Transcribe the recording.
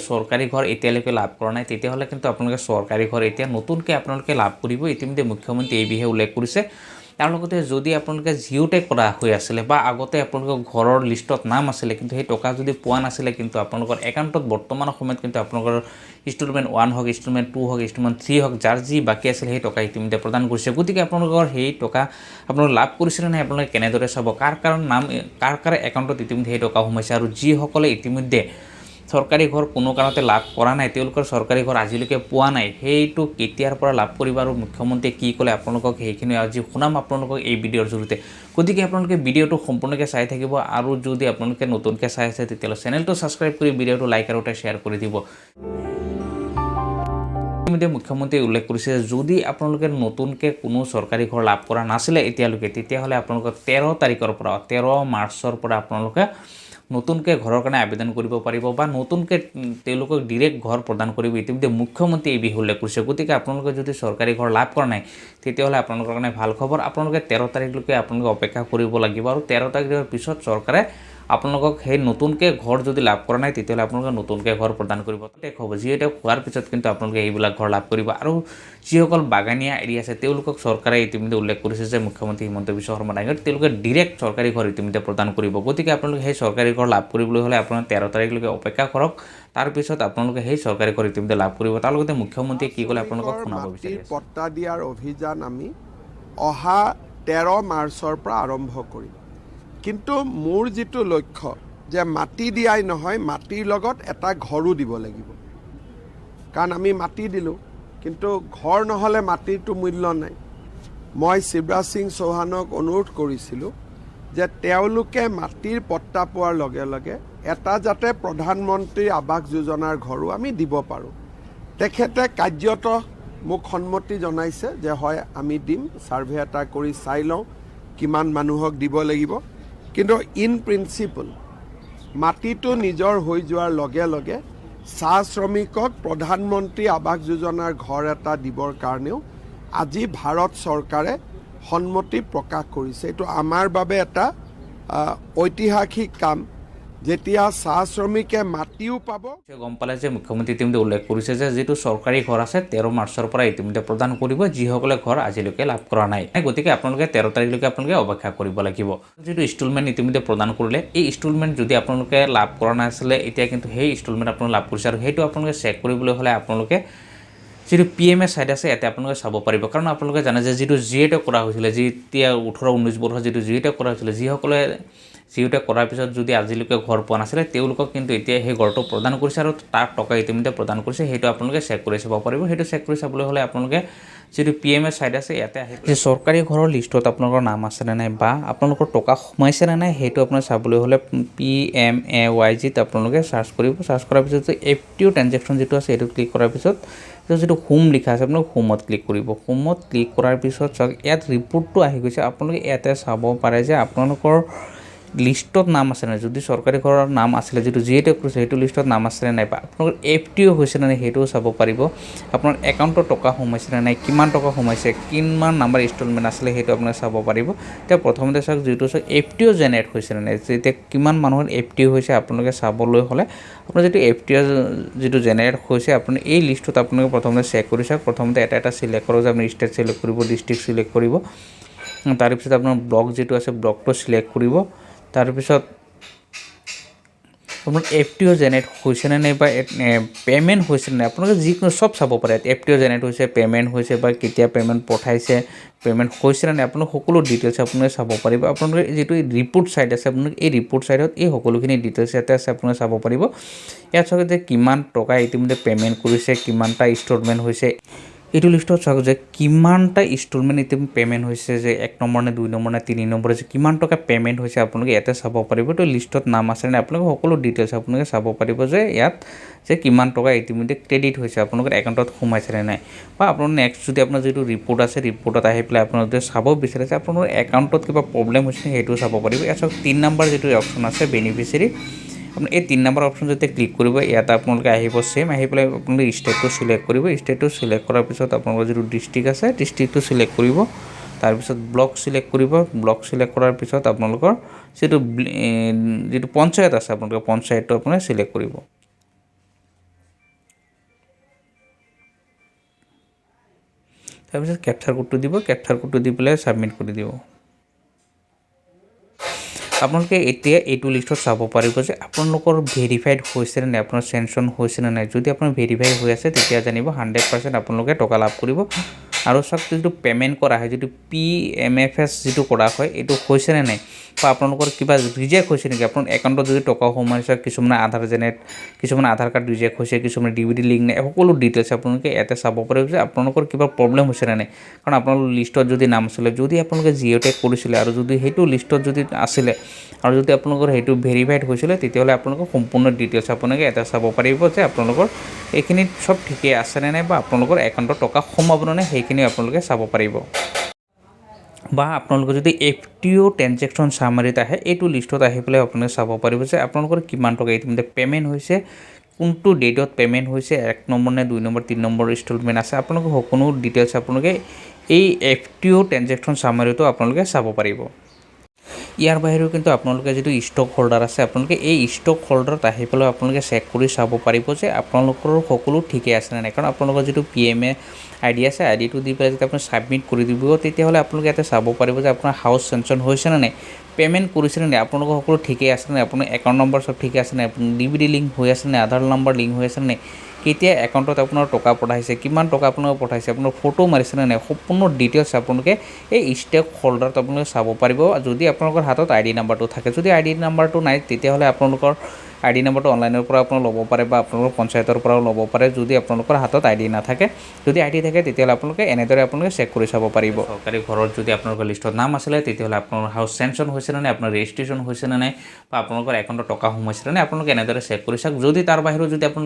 চৰকাৰী ঘৰ এতিয়ালৈকে লাভ কৰা নাই তেতিয়াহ'লে কিন্তু আপোনালোকে চৰকাৰী ঘৰ এতিয়া নতুনকৈ আপোনালোকে লাভ কৰিব। ইতিমধ্যে মুখ্যমন্ত্ৰী এই বিষয়ে উল্লেখ কৰিছে। তাৰ লগতে যদি আপোনালোকে জিঅ'টেক কৰা হৈ আছিলে বা আগতে আপোনালোকৰ ঘৰৰ লিষ্টত নাম আছিলে কিন্তু সেই টকা যদি পোৱা নাছিলে কিন্তু আপোনালোকৰ একাউণ্টত বৰ্তমান সময়ত কিন্তু আপোনালোকৰ ইনষ্টলমেণ্ট 1 হওক, ইনষ্টলমেণ্ট 2 হওক, ইনষ্টলমেণ্ট 3 হওক, যাৰ যি বাকী আছিল সেই টকা ইতিমধ্যে প্ৰদান কৰিছে। গতিকে আপোনালোকৰ সেই টকা আপোনালোকে লাভ কৰিছিলে নাই, আপোনালোকে কেনেদৰে চাব, কাৰ একাউণ্টত ইতিমধ্যে সেই টকা সোমাইছে। আৰু যিসকলে ইতিমধ্যে চৰকাৰী ঘৰ কোনো কাৰণতে লাভ কৰা নাই, তেওঁলোকৰ চৰকাৰী ঘৰ আজিলৈকে পোৱা নাই, সেইটো কেতিয়াৰ পৰা লাভ কৰিব আৰু মুখ্যমন্ত্ৰীয়ে কি ক'লে আপোনালোকক সেইখিনি আজি শুনাম আপোনালোকক এই ভিডিঅ'ৰ জৰিয়তে। গতিকে আপোনালোকে ভিডিঅ'টো সম্পূৰ্ণকৈ চাই থাকিব। আৰু যদি আপোনালোকে নতুনকৈ চাই আছে তেতিয়াহ'লে চেনেলটো ছাবস্ক্ৰাইব কৰি ভিডিঅ'টো লাইক আৰু শ্বেয়াৰ কৰি দিব। ইতিমধ্যে মুখ্যমন্ত্ৰীয়ে উল্লেখ কৰিছে যে যদি আপোনালোকে নতুনকৈ কোনো চৰকাৰী ঘৰ লাভ কৰা নাছিলে এতিয়ালৈকে, তেতিয়াহ'লে আপোনালোকৰ 13 মাৰ্চৰ পৰা আপোনালোকে নতুনকৈ ঘৰৰ কাৰণে আবেদন কৰিব পাৰিব বা নতুনকৈ তেওঁলোকক ডিৰেক্ট ঘৰ প্ৰদান কৰিব। ইতিমধ্যে মুখ্যমন্ত্ৰীয়ে এই বিষয়ে উল্লেখ কৰিছে। গতিকে আপোনালোকে যদি চৰকাৰী ঘৰ লাভ কৰা নাই তেতিয়াহ'লে আপোনালোকৰ কাৰণে ভাল খবৰ। আপোনালোকে 13 তাৰিখলৈকে আপোনালোকে অপেক্ষা কৰিব লাগিব আৰু 13 তাৰিখৰ পিছত চৰকাৰে আপোনালোকক সেই নতুনকৈ ঘৰ যদি লাভ কৰা নাই তেতিয়াহ'লে আপোনালোকে নতুনকৈ ঘৰ প্ৰদান কৰিব। হ'ব যিহেতু হোৱাৰ পিছত কিন্তু আপোনালোকে এইবিলাক ঘৰ লাভ কৰিব। আৰু যিসকল বাগানীয়া এৰিয়া আছে তেওঁলোকক চৰকাৰে ইতিমধ্যে উল্লেখ কৰিছে যে মুখ্যমন্ত্ৰী হিমন্ত বিশ্ব শৰ্মা ডাঙৰীয়াই তেওঁলোকে ডিৰেক্ট চৰকাৰী ঘৰ ইতিমধ্যে প্ৰদান কৰিব। গতিকে আপোনালোকে সেই চৰকাৰী ঘৰ লাভ কৰিবলৈ হ'লে আপোনাৰ 13 তাৰিখলৈকে অপেক্ষা কৰক। তাৰপিছত আপোনালোকে সেই চৰকাৰী ঘৰ ইতিমধ্যে লাভ কৰিব। তাৰ লগতে মুখ্যমন্ত্ৰীয়ে কি ক'লে আপোনালোকক শুনাব বিচাৰিছোঁ। পট্টা দিয়াৰ অভিযান আমি অহা 13 মাৰ্চৰ পৰা আৰম্ভ কৰিম। কিন্তু মোৰ যিটো লক্ষ্য যে মাটি দিয়াই নহয়, মাটিৰ লগত এটা ঘৰো দিব লাগিব। কাৰণ আমি মাটি দিলোঁ কিন্তু ঘৰ নহ'লে মাটিৰটো মূল্য নাই। মই শিৱৰাজ সিং চৌহানক অনুৰোধ কৰিছিলোঁ যে তেওঁলোকে মাটিৰ পট্টা পোৱাৰ লগে লগে এটা যাতে প্ৰধানমন্ত্ৰী আৱাস যোজনাৰ ঘৰো আমি দিব পাৰোঁ। তেখেতে কাৰ্যত মোক সন্মতি জনাইছে যে হয় আমি দিম, ছাৰ্ভে এটা কৰি চাই লওঁ কিমান মানুহক দিব লাগিব। কিন্তু ইন প্ৰিন্সিপল মাটিটো নিজৰ হৈ যোৱাৰ লগে লগে চাহ শ্ৰমিকক প্ৰধানমন্ত্ৰী আৱাস যোজনাৰ ঘৰ এটা দিবৰ কাৰণেও আজি ভাৰত চৰকাৰে সন্মতি প্ৰকাশ কৰিছে। এইটো আমাৰ বাবে এটা ঐতিহাসিক কাম, যেতিয়া চাহ শ্ৰমিকে মাটিও পাব। গম পালে যে মুখ্যমন্ত্ৰী ইতিমধ্যে উল্লেখ কৰিছে যে যিটো চৰকাৰী ঘৰ আছে 13 মাৰ্চৰ পৰা ইতিমধ্যে প্ৰদান কৰিব যিসকলে ঘৰ আজিলৈকে লাভ কৰা নাই। গতিকে আপোনালোকে 13 তাৰিখলৈকে আপোনালোকে অপেক্ষা কৰিব লাগিব। যিটো ইনষ্টলমেণ্ট ইতিমধ্যে প্ৰদান কৰিলে, এই ইনষ্টলমেণ্ট যদি আপোনালোকে লাভ কৰা নাছিলে এতিয়া কিন্তু সেই ইনষ্টলমেণ্ট আপোনালোকে লাভ কৰিছে। আৰু সেইটো আপোনালোকে চেক কৰিবলৈ হ'লে আপোনালোকে যিটো PMA ছাইড আছে ইয়াতে আপোনালোকে চাব পাৰিব। কাৰণ আপোনালোকে জানে যে যিটো জিঅ'টেক কৰা হৈছিলে, যেতিয়া 18-19 বছৰ যিটো জিঅ'টেক কৰা হৈছিলে, যিসকলে জিঅ'টেক কৰাৰ পিছত যদি আজিলৈকে ঘৰ পোৱা নাছিলে তেওঁলোকক কিন্তু এতিয়া সেই ঘৰটো প্ৰদান কৰিছে আৰু তাৰ টকা ইতিমধ্যে প্ৰদান কৰিছে। সেইটো আপোনালোকে চেক কৰি চাব পাৰিব। সেইটো চেক কৰি চাবলৈ হ'লে আপোনালোকে যিটো PMA ছাইড আছে ইয়াতে আহি যে চৰকাৰী ঘৰৰ লিষ্টত আপোনালোকৰ নাম আছেনে নাই বা আপোনালোকৰ টকা সোমাইছেনে নাই সেইটো আপোনাৰ চাবলৈ হ'লে PMAYGত আপোনালোকে চাৰ্চ কৰিব। চাৰ্চ কৰাৰ পিছত FTO ট্ৰেঞ্জেকশ্যন যিটো আছে সেইটো ক্লিক কৰাৰ পিছত যিটো হোম লিখা আছে আপোনালোকে হোমত ক্লিক কৰিব। হোমত ক্লিক কৰাৰ পিছত চাওক ইয়াত ৰিপৰ্টটো আহি গৈছে। আপোনালোকে ইয়াতে চাব পাৰে যে আপোনালোকৰ লিষ্টত নাম আছে নাই। যদি চৰকাৰী ঘৰৰ নাম আছিলে, যিটো জিঅ'টেক কৰিছে সেইটো লিষ্টত নাম আছেনে নাই বা আপোনালোকৰ FTO হৈছেনে নাই সেইটোও চাব পাৰিব। আপোনাৰ একাউণ্টত টকা সোমাইছেনে নাই, কিমান টকা সোমাইছে, কিমান নাম্বাৰ ইনষ্টলমেণ্ট আছিলে সেইটো আপোনালোকে চাব পাৰিব। এতিয়া প্ৰথমতে চাওক যিটো চাওক FTO জেনেৰেট হৈছেনে নাই, যেতিয়া কিমান মানুহৰ FTO হৈছে আপোনালোকে চাবলৈ হ'লে আপোনাৰ যিটো FTO যিটো জেনেৰেট হৈছে আপুনি এই লিষ্টত আপোনালোকে প্ৰথমতে চেক কৰি চাওক। প্ৰথমতে এটা চিলেক্ট কৰক যে আপুনি ষ্টেট চিলেক্ট কৰিব, ডিষ্ট্ৰিক্ট চিলেক্ট কৰিব। তাৰপিছত আপোনাৰ ব্লক যিটো আছে ব্লকটো চিলেক্ট কৰিব। তাৰপিছত আপোনাৰ FTO জেনেৰেট হৈছেনে নাই বা পে'মেণ্ট হৈছেনে নাই আপোনালোকে যিকোনো চব চাব পাৰে। FTO জেনেৰেট হৈছে, পে'মেণ্ট হৈছে বা কেতিয়া পে'মেণ্ট পঠাইছে, পে'মেণ্ট হৈছেনে নাই আপোনাৰ সকলো ডিটেইলছ আপোনালোকে চাব পাৰিব। আপোনালোকে যিটো ৰিপৰ্ট ছাইড আছে আপোনালোকে এই ৰিপৰ্ট ছাইডত এই সকলোখিনি ডিটেইলছ ইয়াতে আছে আপোনালোকে চাব পাৰিব। ইয়াত চাওক যে কিমান টকা ইতিমধ্যে পে'মেণ্ট কৰিছে, কিমানটা ইনষ্টলমেণ্ট হৈছে। এইটো লিষ্টত চাওক যে কিমানটা ইনষ্টলমেণ্ট ইতিমধ্যে পে'মেণ্ট হৈছে, যে 1 নম্বৰ নে 2 নম্বৰ নে 3 নম্বৰ আছে, কিমান টকা পে'মেণ্ট হৈছে আপোনালোকে ইয়াতে চাব পাৰিব। এইটো লিষ্টত নাম আছে নে আপোনালোকে সকলো ডিটেইলছ আপোনালোকে চাব পাৰিব যে ইয়াত যে কিমান টকা ইতিমধ্যে ক্ৰেডিট হৈছে আপোনালোকৰ একাউণ্টত সোমাইছেনে নাই। বা আপোনাৰ নেক্সট যদি আপোনাৰ যিটো ৰিপৰ্ট আছে ৰিপৰ্টত আহি পেলাই আপোনালোকে চাব বিচাৰে যে আপোনালোকৰ একাউণ্টত কিবা প্ৰব্লেম হৈছে সেইটোও চাব পাৰিব। ইয়াত চাওক 3 নম্বৰ যিটো অপশ্যন আছে বেনিফিচিয়াৰী, আপুনি এই 3 নম্বৰ অপশ্যন যেতিয়া ক্লিক কৰিব ইয়াত আপোনালোকে আহিব চেম, আহি পেলাই আপোনালোকে ষ্টেটটো চিলেক্ট কৰিব। ষ্টেটটো চিলেক্ট কৰাৰ পিছত আপোনালোকৰ যিটো ডিষ্ট্ৰিক্ট আছে ডিষ্ট্ৰিক্টটো চিলেক্ট কৰিব। তাৰপিছত ব্লক চিলেক্ট কৰিব। ব্লক চিলেক্ট কৰাৰ পিছত আপোনালোকৰ যিটো পঞ্চায়ত আছে আপোনালোকৰ পঞ্চায়তটো আপুনি চিলেক্ট কৰিব। তাৰপিছত কেপচাৰ কোডটো দিব, কেপচাৰ কোডটো দি পেলাই ছাবমিট কৰি দিব। আপোনালোকে এতিয়া এইটো লিষ্টত চাব পাৰিব যে আপোনালোকৰ ভেৰিফাইড হৈছে নে নাই, আপোনাৰ চেংচন হৈছে নে নাই। যদি আপোনাৰ ভেৰিফাই হৈ আছে তেতিয়া জানিব 100% আপোনালোকে টকা লাভ কৰিব। আৰু চাওক যিটো পে'মেণ্ট কৰা হয়, যিটো PMFS যিটো কৰা হয়, এইটো হৈছে নে নাই, বা আপোনালোকৰ কিবা ৰিজেক্ট হৈছে নেকি, আপোনাৰ একাউণ্টত যদি টকা সোমাইছে, কিছুমানে আধাৰ কিছুমানে আধাৰ কাৰ্ড ৰিজেক্ট হৈছে, কিছুমানে DVD লিংক নাই, সকলো ডিটেইলছ আপোনালোকে ইয়াতে চাব পাৰিব যে আপোনালোকৰ কিবা প্ৰব্লেম হৈছে নে নাই। কাৰণ আপোনালোকৰ লিষ্টত যদি নাম আছিলে, যদি আপোনালোকে জিঅ' টেগ কৰিছিলে আৰু যদি সেইটো লিষ্টত যদি আছিলে আৰু যদি আপোনালোকৰ সেইটো ভেৰিফাইড হৈছিলে, তেতিয়াহ'লে আপোনালোকৰ সম্পূৰ্ণ ডিটেইলছ আপোনালোকে এটা চাব পাৰিব যে আপোনালোকৰ এইখিনিত চব ঠিকেই আছেনে নাই, বা আপোনালোকৰ একাউণ্টত টকা সোমাব নে নাই, সেইখিনি আপোনালোকে চাব পাৰিব। বা আপোনালোকে যদি FTO ট্ৰেনজেকশ্যন চামাৰিত আহে, এইটো লিষ্টত আহি পেলাই আপোনালোকে চাব পাৰিব যে আপোনালোকৰ কিমান টকা ইতিমধ্যে পে'মেণ্ট হৈছে, কোনটো ডেটত পে'মেণ্ট হৈছে, 1 নম্বৰ নে 2 নম্বৰ 3 নম্বৰ ইনষ্টলমেণ্ট আছে, আপোনালোকে সকলো ডিটেইলছ আপোনালোকে এই FTO ট্ৰেনজেকশ্যন চামাৰিটো আপোনালোকে চাব পাৰিব। ইয়াৰ বাহিৰেও কিন্তু আপোনালোকে যিটো ষ্টক হোল্ডাৰ আছে, আপোনালোকে এই ষ্টক হোল্ডাৰত আহি পেলাই আপোনালোকে চেক কৰি চাব পাৰিব যে আপোনালোকৰ সকলো ঠিকে আছে নে নাই। কাৰণ আপোনালোকৰ যিটো PMA ID আছে, আইডিটো দি পেলাই যেতিয়া আপুনি ছাবমিট কৰি দিব, তেতিয়াহ'লে আপোনালোকে ইয়াতে চাব পাৰিব যে আপোনাৰ হাউচ চেংচন হৈছে নে নাই, পে'মেণ্ট কৰিছে নে নাই, আপোনালোকৰ সকলো ঠিকে আছে নে, আপোনাৰ একাউণ্ট নম্বৰ চব ঠিকে আছে নে, DVD লিংক হৈ আছে নে, আধাৰ নম্বৰ লিংক হৈ আছে নে, কেতিয়া একাউণ্টত আপোনাৰ টকা পঠাইছে, কিমান টকা আপোনালোকে পঠাইছে, আপোনাৰ ফটো মাৰিছে নে নাই, সম্পূৰ্ণ ডিটেইলছ আপোনালোকে এই ষ্টক হোল্ডাৰত আপোনালোকে চাব পাৰিব। যদি আপোনালোকৰ হাতত ID নাম্বাৰটো থাকে, যদি ID নাম্বাৰটো নাই, তেতিয়াহ'লে আপোনালোকৰ ID নাম্বাৰটো অনলাইনৰ পৰা আপোনালোকে ল'ব পাৰে বা আপোনালোকৰ পঞ্চায়তৰ পৰাও ল'ব পাৰে, যদি আপোনালোকৰ হাতত ID নাথাকে। যদি ID থাকে তেতিয়াহ'লে আপোনালোকে এনেদৰে আপোনালোকে চেক কৰি চাব পাৰিব। চৰকাৰী ঘৰত যদি আপোনালোকৰ লিষ্টত নাম আছিলে, তেতিয়াহ'লে আপোনালোকৰ হাউচ চেংচন হৈছে নে নাই, আপোনাৰ ৰেজিষ্ট্ৰেশ্যন হৈছে নে নাই, বা আপোনালোকৰ একাউণ্টত টকা সোমাইছে নে নাই, আপোনালোকে এনেদৰে চেক কৰি চাওক। যদি তাৰ বাহিৰেও যদি আপোনালোকে